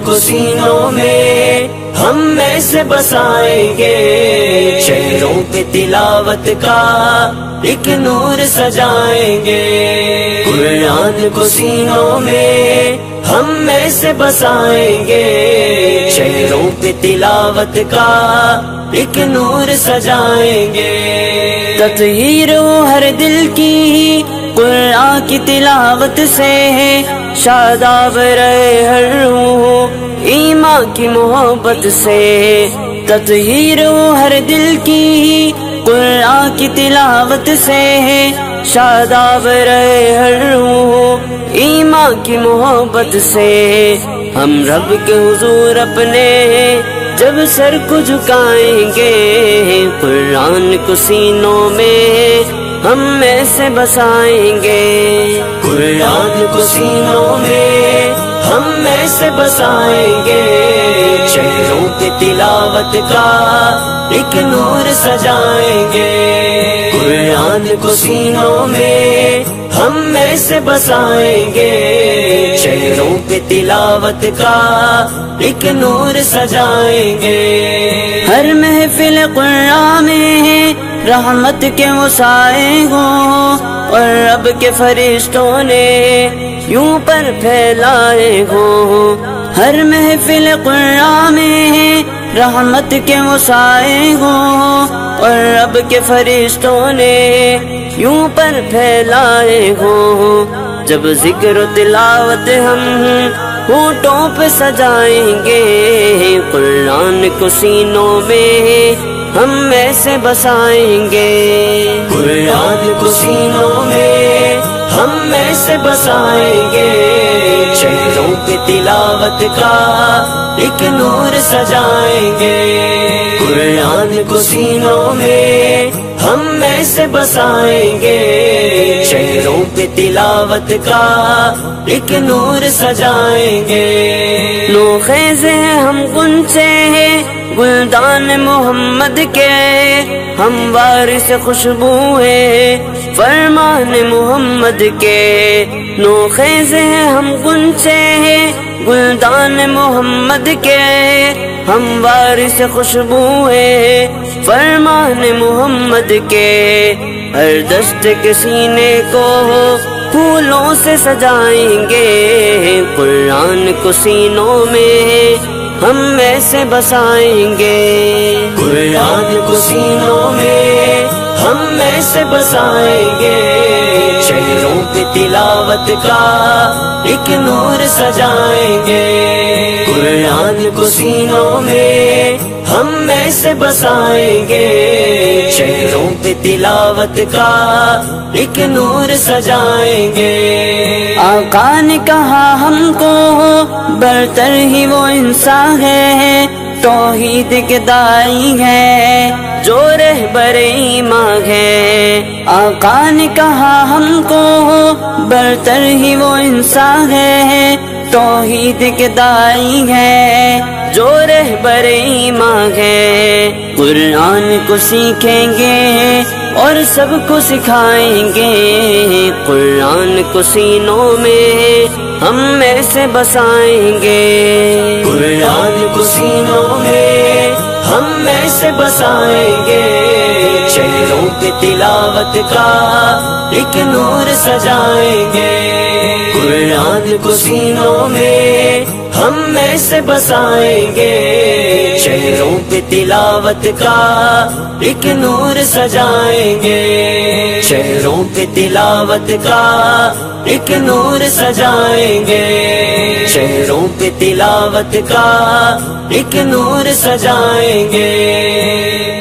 کو سینوں میں ہم میں سے بسائیں گے، چہروں پہ تلاوت کا ایک نور سجائیں گے۔ قرآن کو سینوں میں ہم میں سے بسائیں گے، چہروں پہ تلاوت کا ایک نور سجائیں گے۔ تطہیر ہو ہر دل کی قرآن کی تلاوت سے، شاداب رہے ہر روح ایمان کی محبت سے۔ تطہیر ہو ہر دل کی قرآن کی تلاوت سے، شاداب رہے ہر روح ایمان کی محبت سے۔ ہم رب کے حضور اپنے جب سر کو جھکائیں گے، قرآن کو سینوں میں ہم میں سے بسائیں گے۔ قرآن کو سینوں میں ہم میں سے بسائیں گے، چہروں پہ تلاوت کا ایک نور سجائیں گے۔ قرآن کو سینوں میں ہم میں سے بسائیں گے، چہروں پہ تلاوت کا ایک نور سجائیں گے۔ ہر محفل قرآن میں رحمت کے وسائے ہوں، اور رب کے فرشتوں نے یوں پر پھیلائے ہوں۔ ہر محفل قرآن میں رحمت کے وسائے ہوں، اور رب کے فرشتوں نے یوں پر پھیلائے ہوں۔ جب ذکر و تلاوت ہم ہونٹوں پہ سجائیں گے، قرآن کو سینوں میں ہم میں سے بسائیں گے۔ قرآن کو سینوں میں ہم میں سے بسائیں گے، چہروں پہ تلاوت کا ایک نور سجائیں گے۔ قرآن کو سینوں میں ہم میں سے بسائیں گے، چہروں پہ تلاوت کا ایک نور سجائیں گے۔ نو خیز ہیں ہم غنچے ہیں گلدان محمد کے، ہم وارث خوشبو ہیں فرمان محمد کے۔ نو خیز ہیں ہم غنچے ہیں گلدان محمد کے، ہم وارث خوشبو ہیں فرمان محمد کے۔ ہر دشت کے سینے کو پھولوں سے سجائیں گے، قرآن کو سینوں میں ہم میں سے بسائیں گے۔ قرآن کو سینوں میں ہم میں سے بسائیں گے، چہروں پہ تلاوت کا ایک نور سجائیں گے۔ قرآن کو سینوں میں ہم میں سے بسائیں گے، چہروں پہ تلاوت کا ایک نور سجائیں گے۔ آقا نے کہا ہم کو برتر ہی وہ انسان ہے، توحید کے دائی ہے جو رہبر ایمان ہے۔ آقا نے کہا ہم کو برتر ہی وہ انسان ہے، توحید کے دائی ہے جو رہبر ایمان ہے۔ قرآن کو سیکھیں گے اور سب کو سکھائیں گے، قرآن کو سینوں میں ہم میں سے بسائیں گے۔ قرآن کو سینوں میں ہم میں سے بسائیں گے، چہروں پہ تلاوت کا ایک نور سجائیں گے۔ قرآن کو سینوں میں ہم میں سے بسائیں گے، چہروں پہ تلاوت کا ایک نور سجائیں گے۔ چہروں پہ تلاوت کا ایک نور سجائیں گے، چہروں پہ تلاوت کا ایک نور سجائیں گے۔